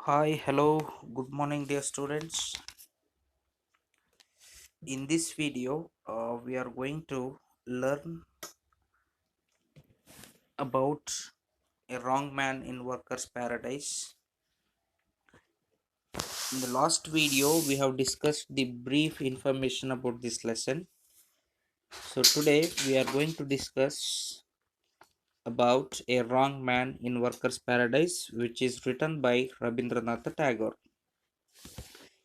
Hi, hello, good morning, dear students. In this video, we are going to learn about a wrong man in workers' paradise. In the last video, we have discussed the brief information about this lesson. So, today we are going to discuss about a wrong man in workers' paradise, which is written by Rabindranath Tagore.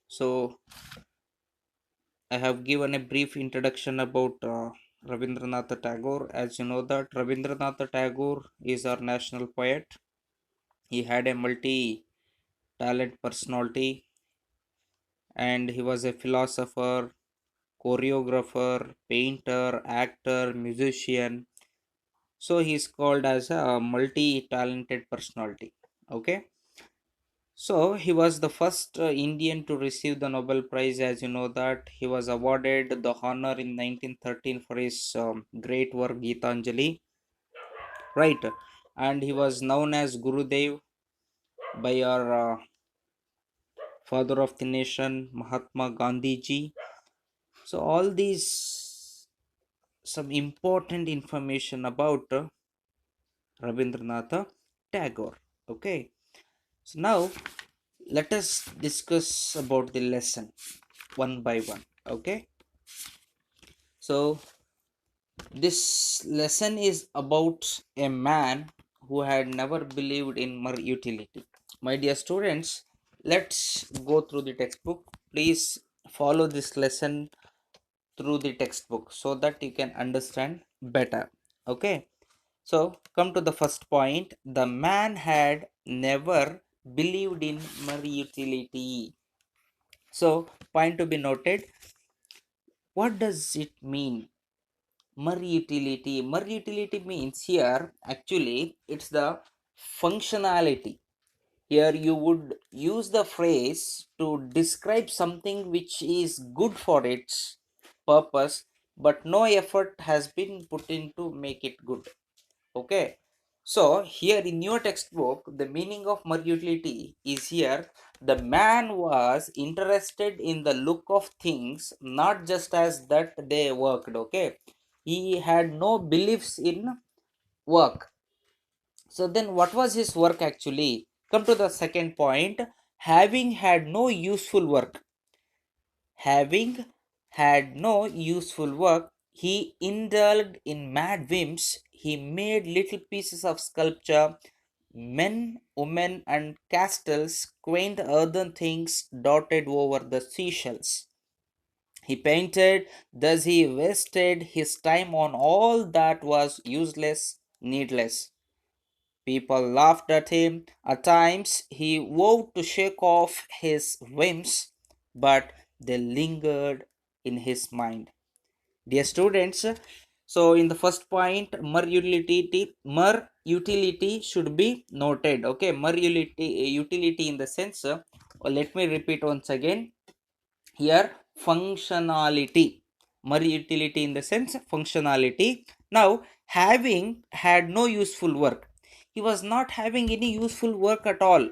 So, I have given a brief introduction about Rabindranath Tagore. As you know that Rabindranath Tagore is our national poet. He had a multi-talent personality, and he was a philosopher, choreographer, painter, actor, musician. So he is called as a multi-talented personality. Okay. So he was the first Indian to receive the Nobel Prize. As you know that he was awarded the honor in 1913 for his great work Gitanjali, right? And he was known as Gurudev by our father of the nation, Mahatma Gandhi ji. So all these some important information about Rabindranath Tagore. Okay. So now let us discuss about the lesson one by one. Okay. So this lesson is about a man who had never believed in mere utility. My dear students, let's go through the textbook. Please follow this lesson through the textbook so that you can understand better. Okay. So come to the first point. The man had never believed in mere utility. So point to be noted. What does it mean? Mer utility. Mer utility means here actually it's the functionality. Here you would use the phrase to describe something which is good for its purpose, but no effort has been put in to make it good. Okay. So here in your textbook, the meaning of mer utility is here. The man was interested in the look of things, not just as that they worked. Okay. He had no beliefs in work. So then what was his work actually? Come to the second point. Having had no useful work. Having had no useful work, he indulged in mad whims. He made little pieces of sculpture, men, women, and castles, quaint earthen things dotted over the seashells. He painted, thus he wasted his time on all that was useless, needless. People laughed at him. At times he vowed to shake off his whims, but they lingered in his mind. Dear students, so in the first point, mer utility should be noted. Okay, mer utility in the sense, let me repeat once again. Here, functionality. Mer utility in the sense functionality. Now, having had no useful work, he was not having any useful work at all.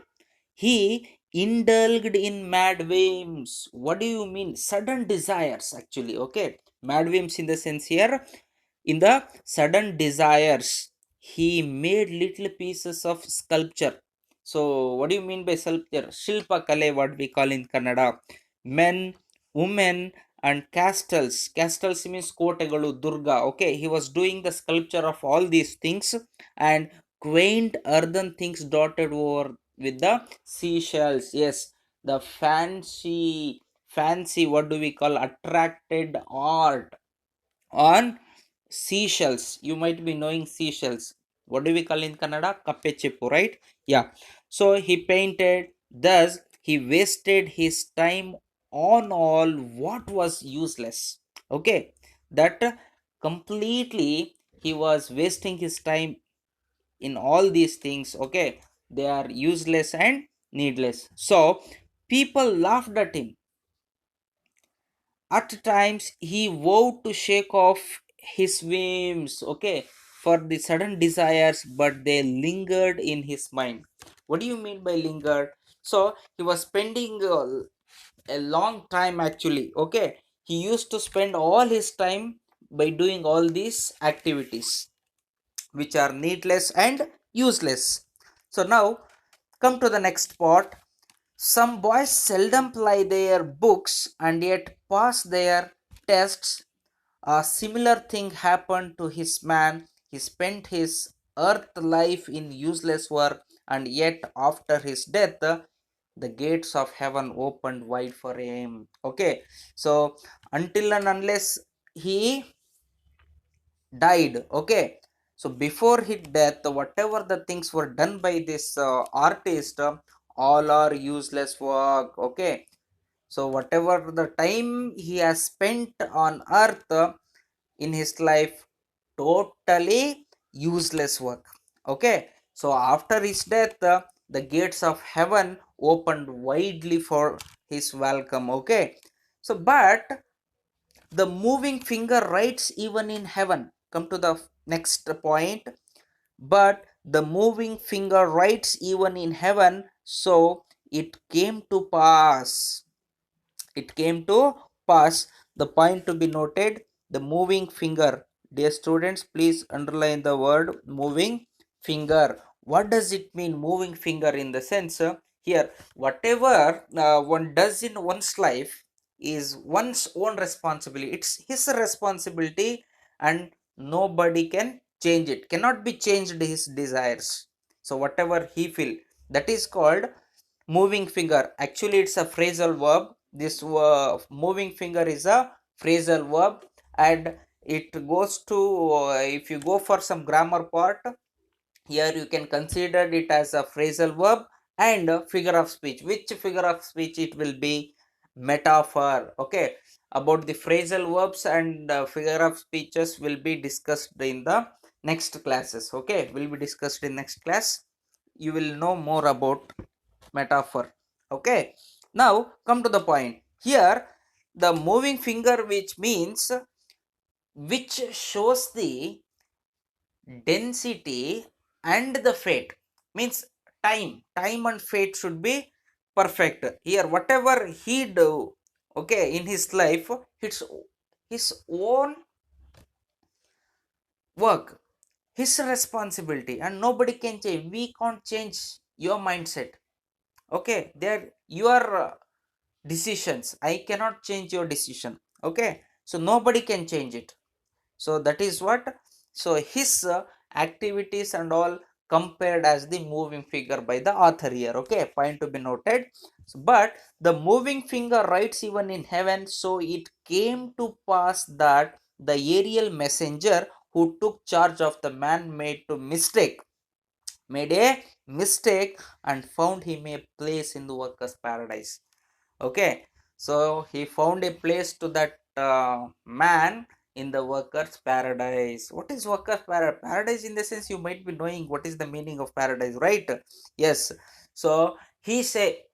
He indulged in mad whims. What do you mean? Sudden desires, actually. Okay, mad whims in the sense here, in the sudden desires, he made little pieces of sculpture. So, what do you mean by sculpture? Shilpa Kale, what we call in Kannada. Men, women, and castles. Castles means Kotegalu, Durga. Okay, he was doing the sculpture of all these things, and quaint earthen things dotted over with the seashells. Yes, the fancy, what do we call, attracted art on seashells. You might be knowing seashells. What do we call in Kannada? Kappechippu, right? Yeah. So he painted, thus he wasted his time on all what was useless. Okay. That completely he was wasting his time in all these things. Okay. They are useless and needless. So people laughed at him. At times he vowed to shake off his whims, okay, for the sudden desires, but they lingered in his mind. What do you mean by lingered? So he was spending a long time actually. Okay, he used to spend all his time by doing all these activities which are needless and useless. So now come to the next part. Some boys seldom ply their books and yet pass their tests. A similar thing happened to his man. He spent his earth life in useless work, and yet after his death, the gates of heaven opened wide for him. Okay, so until and unless he died, okay, so before his death, whatever the things were done by this artist, all are useless work. Okay, so whatever the time he has spent on earth in his life, totally useless work. Okay, so after his death, the gates of heaven opened widely for his welcome. Okay, so but the moving finger writes even in heaven. Come to the next point. But the moving finger writes even in heaven, so it came to pass. It came to pass. The point to be noted, the moving finger. Dear students, please underline the word moving finger. What does it mean, moving finger? In the sense, here, whatever one does in one's life is one's own responsibility. It's his responsibility, and nobody can change it. Cannot be changed his desires. So whatever he feel, that is called moving finger. Actually, it's a phrasal verb. This moving finger is a phrasal verb, and it goes to, if you go for some grammar part, here you can consider it as a phrasal verb and a figure of speech. Which figure of speech it will be? Metaphor. Okay, about the phrasal verbs and figure of speeches will be discussed in the next classes. Okay, will be discussed in next class. You will know more about metaphor. Okay, now come to the point. Here the moving finger, which means, which shows the density and the fate, means time and fate should be perfect. Here whatever he do, okay, in his life, it's his own work, his responsibility, and nobody can change. We can't change your mindset. Okay, they're your decisions. I cannot change your decision. Okay, so nobody can change it. So that is what, so his activities and all compared as the moving finger by the author here. Okay, point to be noted. So, but the moving finger writes even in heaven, so it came to pass that the aerial messenger who took charge of the man made a mistake and found him a place in the workers paradise. Okay, so he found a place to that man in the workers paradise. What is workers paradise? In the sense, you might be knowing what is the meaning of paradise, right? Yes, so he say,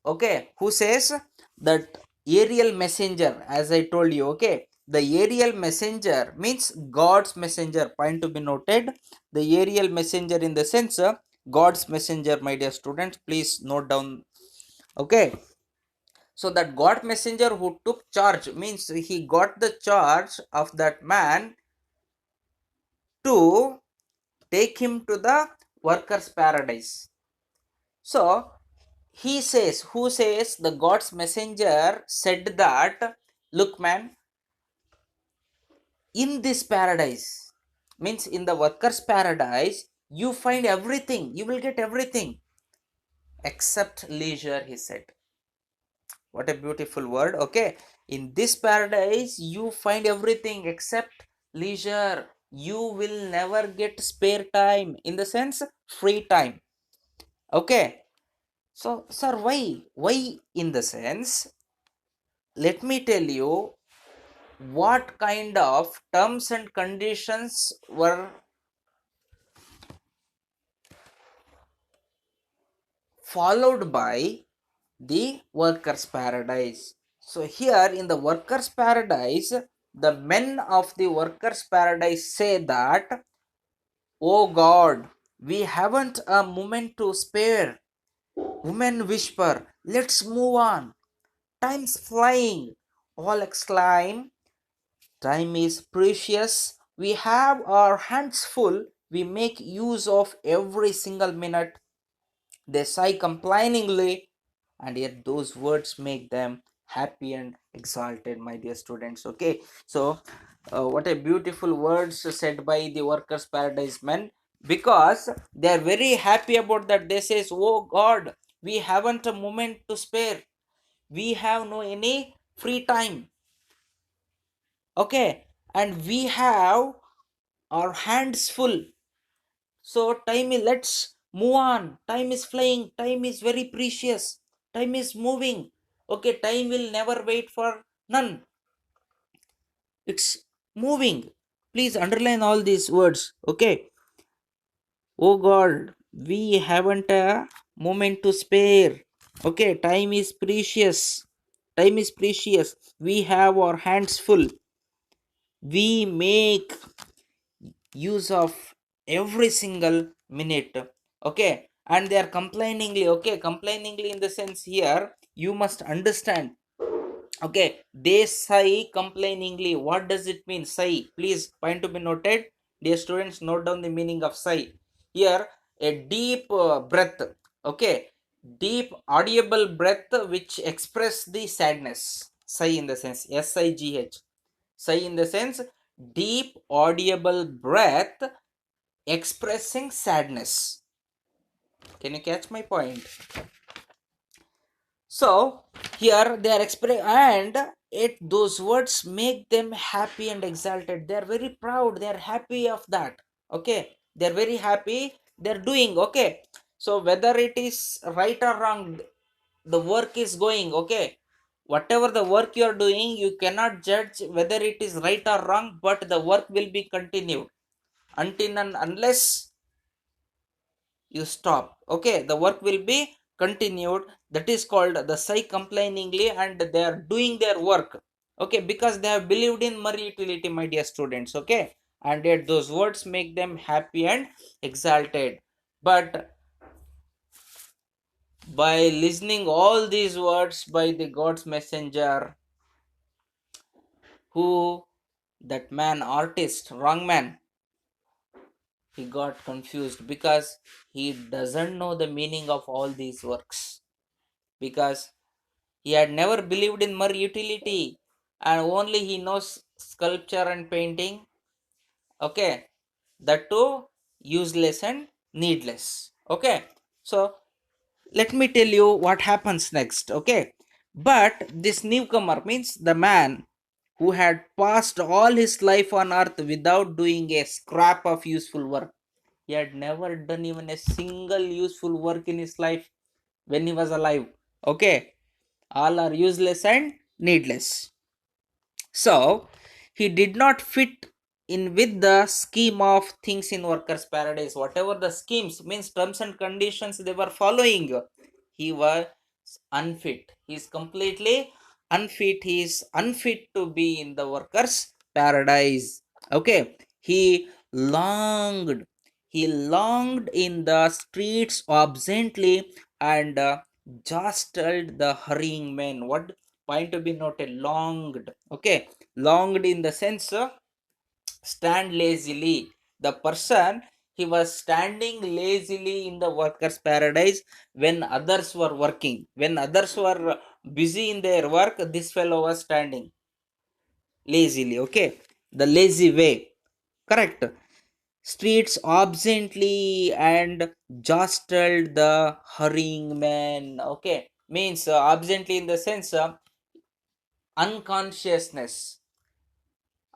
okay, who says that aerial messenger, as I told you. Okay, the aerial messenger means God's messenger. Point to be noted, the aerial messenger in the sense, God's messenger. My dear students, please note down. Okay, so that God messenger who took charge means he got the charge of that man to take him to the workers paradise. So he says, who says, the God's messenger said that, look man, in this paradise, means in the workers paradise, you find everything, you will get everything except leisure, he said. What a beautiful word. Okay, in this paradise you find everything except leisure. You will never get spare time, in the sense free time. Okay, so sir, why in the sense, let me tell you what kind of terms and conditions were followed by the workers paradise. So here in the workers paradise, the men of the workers paradise say that, oh God, we haven't a moment to spare. Women whisper, let's move on. Time's flying. All exclaim, time is precious. We have our hands full. We make use of every single minute. They sigh complainingly, and yet those words make them happy and exalted, my dear students. Okay, so what a beautiful words said by the workers paradise men, because they are very happy about that. They says, oh God, we haven't a moment to spare, we have no any free time. Okay, and we have our hands full. So time is, let's move on. Time is flying, time is very precious, time is moving. Okay, time will never wait for none, it's moving. Please underline all these words. Okay, oh God, we haven't a moment to spare. Okay, time is precious, time is precious, we have our hands full, we make use of every single minute. Okay, and they are complainingly. Okay, complainingly in the sense here you must understand. Okay, they sigh complainingly. What does it mean, sigh? Please point to be noted. Dear students, note down the meaning of sigh. Here, a deep breath. Okay, deep audible breath which express the sadness. Sigh in the sense sigh. Sigh in the sense deep audible breath expressing sadness. Can you catch my point? So here they are expressing, and it those words make them happy and exalted. They are very proud. They are happy of that. Okay, they are very happy. They are doing okay. So whether it is right or wrong, the work is going. Okay, whatever the work you are doing, you cannot judge whether it is right or wrong, but the work will be continued until and unless you stop. Okay, the work will be continued. That is called the sigh complainingly, and they are doing their work. Okay, because they have believed in mere utility, my dear students. Okay, and yet those words make them happy and exalted. But by listening all these words by the God's messenger, who that man artist, wrong man, he got confused because he doesn't know the meaning of all these works, because he had never believed in mere utility, and only he knows sculpture and painting. Okay, that too useless and needless. Okay, so let me tell you what happens next. Okay, but this newcomer means the man who had passed all his life on earth without doing a scrap of useful work. He had never done even a single useful work in his life when he was alive. Okay, all are useless and needless. So he did not fit in with the scheme of things in workers paradise. Whatever the schemes means, terms and conditions they were following, he was unfit. He is completely unfit. He is unfit to be in the workers paradise. Okay, longed he longed in the streets absently, and jostled the hurrying men. What point to be noted? Longed. Okay, longed in the sense stand lazily. The person, he was standing lazily in the workers paradise when others were working. When others were busy in their work, this fellow was standing lazily. Okay, the lazy way. Correct. Streets absently and jostled the hurrying man. Okay, means absently in the sense unconsciousness,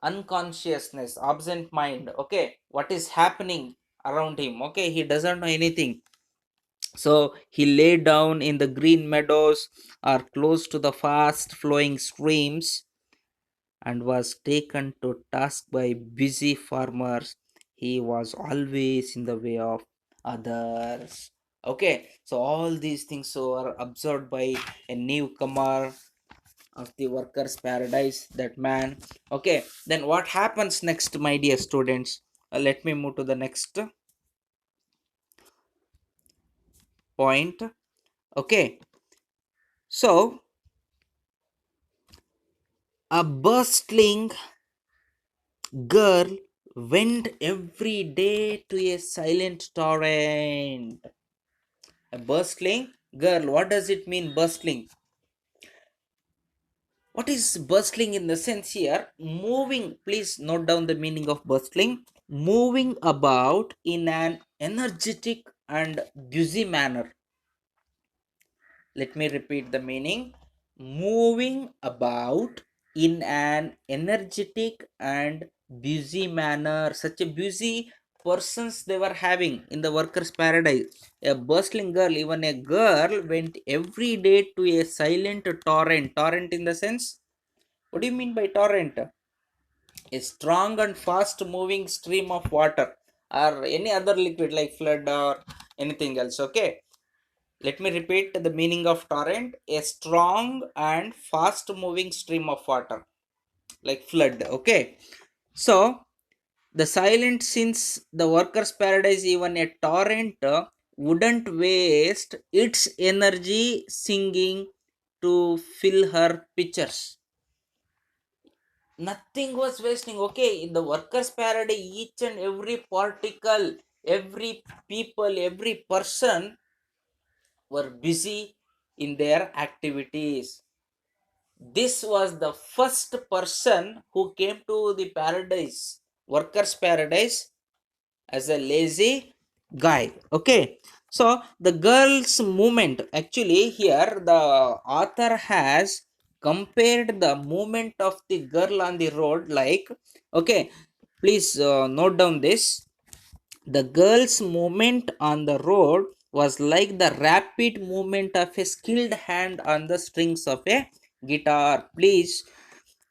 absent mind. Okay, what is happening around him? Okay, he doesn't know anything. So he lay down in the green meadows or close to the fast flowing streams, and was taken to task by busy farmers. He was always in the way of others. Okay, so all these things are observed by a newcomer of the workers paradise, that man. Okay, then what happens next, my dear students? Let me move to the next point. Okay, so a bustling girl went every day to a silent torrent. A bustling girl, what does it mean, bustling? What is bustling in the sense here? Moving, please note down the meaning of bustling. Moving about in an energetic and busy manner. Let me repeat the meaning. Moving about in an energetic and busy manner. Such a busy persons they were having in the workers' paradise. A bustling girl, even a girl, went every day to a silent torrent. Torrent in the sense, what do you mean by torrent? A strong and fast moving stream of water or any other liquid like flood or anything else. Okay, let me repeat the meaning of torrent: a strong and fast moving stream of water like flood. Okay, so the silent, since the workers paradise, even a torrent wouldn't waste its energy singing to fill her pitchers. Nothing was wasting. Okay, in the workers paradise, each and every particle, every people, every person were busy in their activities. This was the first person who came to the paradise, workers paradise, as a lazy guy. Okay, so the girl's movement, actually here the author has compared the movement of the girl on the road like, okay, please note down this. The girl's movement on the road was like the rapid movement of a skilled hand on the strings of a guitar. Please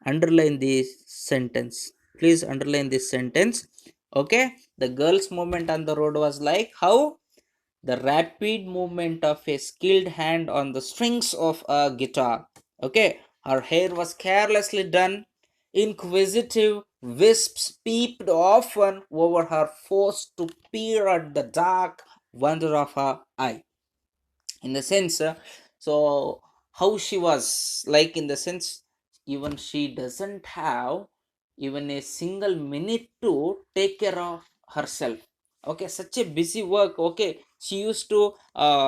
underline this sentence. Please underline this sentence. Okay, the girl's movement on the road was like how? The rapid movement of a skilled hand on the strings of a guitar. Okay, her hair was carelessly done. Inquisitive wisps peeped often over her face to peer at the dark wonder of her eye. In the sense, so how she was like, in the sense, even she doesn't have even a single minute to take care of herself. Okay, such a busy work. Okay, she used to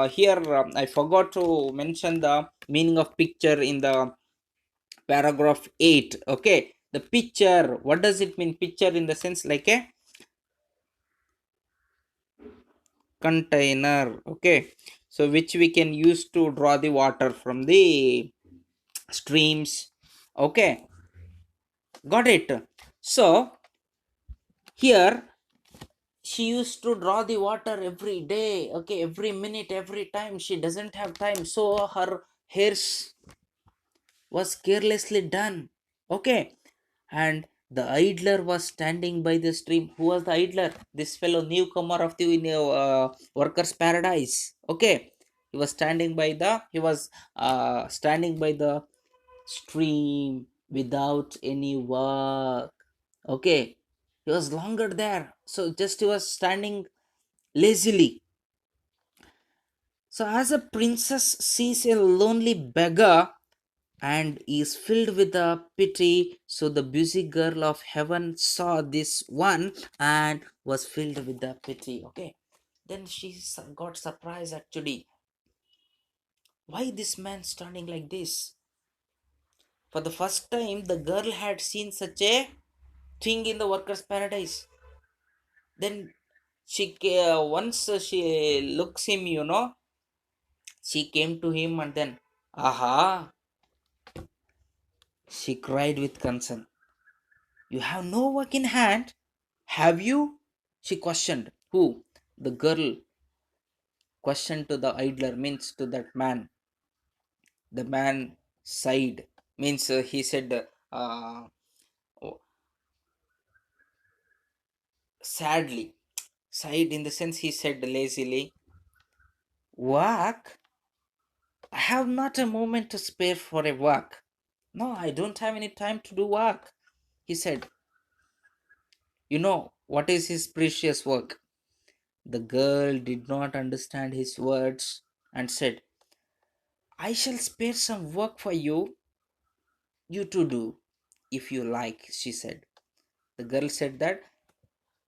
here I forgot to mention the meaning of picture in the paragraph 8. Okay, the picture, what does it mean? Picture in the sense like a container. Okay, so which we can use to draw the water from the streams. Okay, got it. So here she used to draw the water every day. Okay, every minute, every time. She doesn't have time, so her hairs was carelessly done. Okay, and the idler was standing by the stream. Who was the idler? This fellow newcomer of the workers paradise. Okay, he was standing by the stream without any work. Okay, he was longer there, so just he was standing lazily. So as a princess sees a lonely beggar and is filled with a pity, so the busy girl of heaven saw this one and was filled with the pity. Okay, then she got surprised actually. Why this man standing like this? For the first time, the girl had seen such a thing in the workers' paradise. Then once she looks him, she came to him and then, aha, she cried with concern. You have no work in hand, have you? She questioned. Who? The girl questioned to the idler, means to that man. The man sighed, means he said, oh, sadly. Sighed in the sense he said lazily, work? I have not a moment to spare for a work. No, I don't have any time to do work, he said. You know, what is his precious work? The girl did not understand his words and said, I shall spare some work for you to do if you like, she said. The girl said that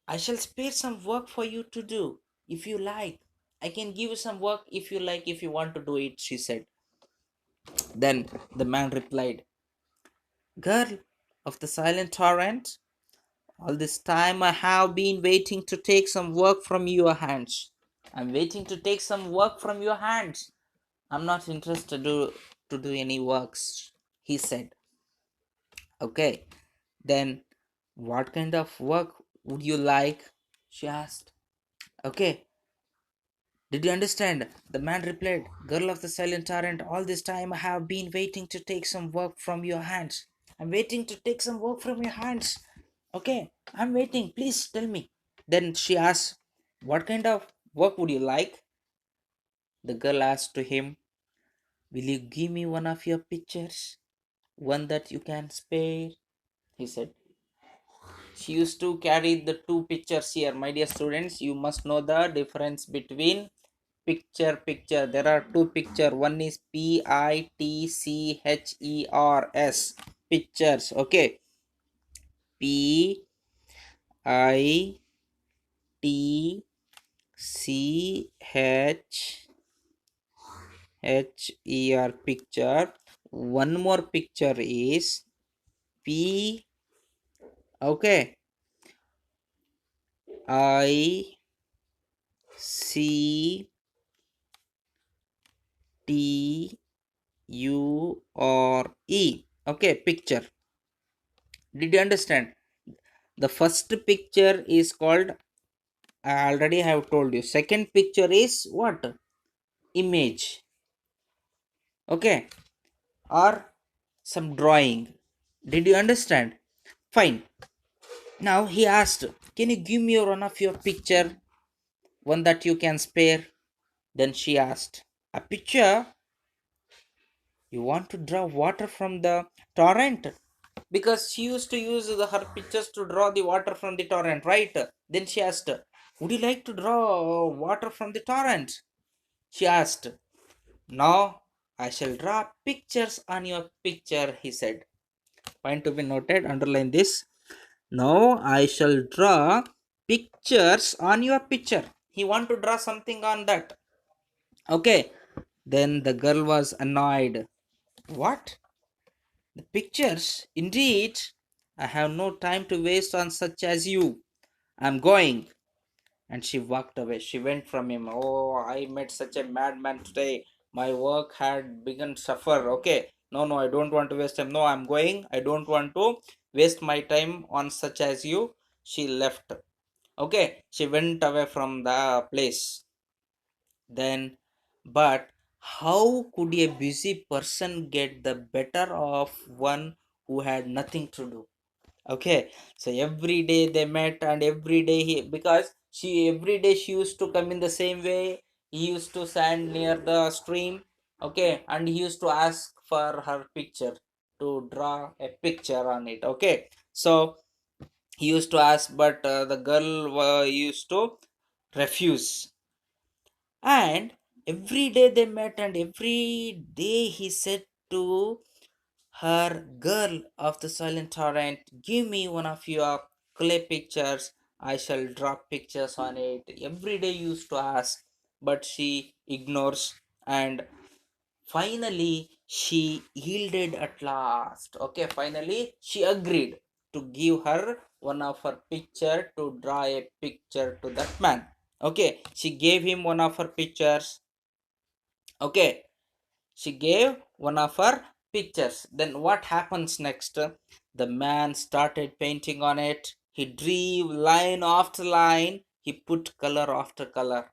I shall spare some work for you to do if you like. I can give you some work if you like, if you want to do it, she said. Then the man replied, Girl of the silent torrent, all this time I have been waiting to take some work from your hands. I'm waiting to take some work from your hands. I'm not interested to do any works, he said. Okay, then what kind of work would you like? She asked. Okay, did you understand? The man replied, Girl of the silent torrent, all this time I have been waiting to take some work from your hands. I'm waiting to take some work from your hands. Okay, I'm waiting. Please tell me. Then she asked, What kind of work would you like? The girl asked to him, Will you give me one of your pictures? One that you can spare? He said. She used to carry the two pictures here. My dear students, you must know the difference between picture. There are two picture. One is pictures, pictures. Okay, pictcher, picture. One more picture is p. Okay, I C T U R E. Okay, picture. Did you understand? The first picture is called, I already have told you. Second picture is what? Image. Okay, or some drawing. Did you understand? Fine. Now he asked, Can you give me one of your picture? One that you can spare? Then she asked, A picture? You want to draw water from the torrent? Because she used to use her pictures to draw the water from the torrent, right? Then she asked, Would you like to draw water from the torrent? She asked, No, I shall draw pictures on your picture, he said. Point to be noted, underline this. Now I shall draw pictures on your picture. He want to draw something on that. Okay. Then the girl was annoyed. What? The pictures? Indeed. I have no time to waste on such as you. I'm going. And she walked away. She went from him. Oh, I met such a madman today. My work had begun to suffer. Okay. No, I don't want to waste time. No, I'm going. I don't want to waste my time on such as you. She left. Okay. She went away from the place. Then, but how could a busy person get the better of one who had nothing to do? Okay, so every day they met, and every day because she every day she used to come in the same way. He used to stand near the stream. Okay, and he used to ask for her picture, to draw a picture on it. Okay, so he used to ask, but the girl used to refuse. And every day they met, and every day he said to her, Girl of the silent torrent, give me one of your clay pictures. I shall draw pictures on it. Every day used to ask, but she ignores. And finally, she yielded at last. Okay, finally, she agreed to give her one of her picture, to draw a picture to that man. Okay, she gave him one of her pictures. Okay, she gave one of her pictures. Then what happens next? The man started painting on it. He drew line after line. He put color after color.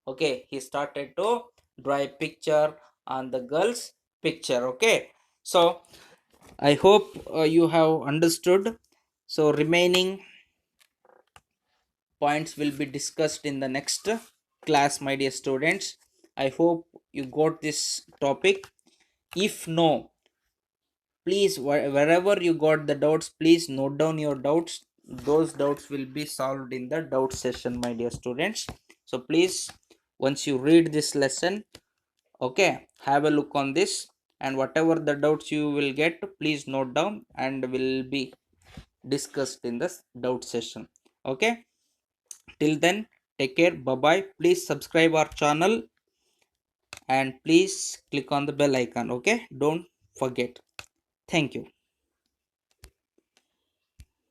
Okay, he started to draw a picture on the girl's picture. Okay, so I hope you have understood. So remaining points will be discussed in the next class, my dear students. I hope you got this topic. If no, please, wherever you got the doubts, please note down your doubts. Those doubts will be solved in the doubt session, my dear students. So please, once you read this lesson, Okay, have a look on this, and whatever the doubts you will get, please note down and will be discussed in this doubt session. Okay, till then, take care, bye bye. Please subscribe our channel and please click on the bell icon. Okay, don't forget. Thank you.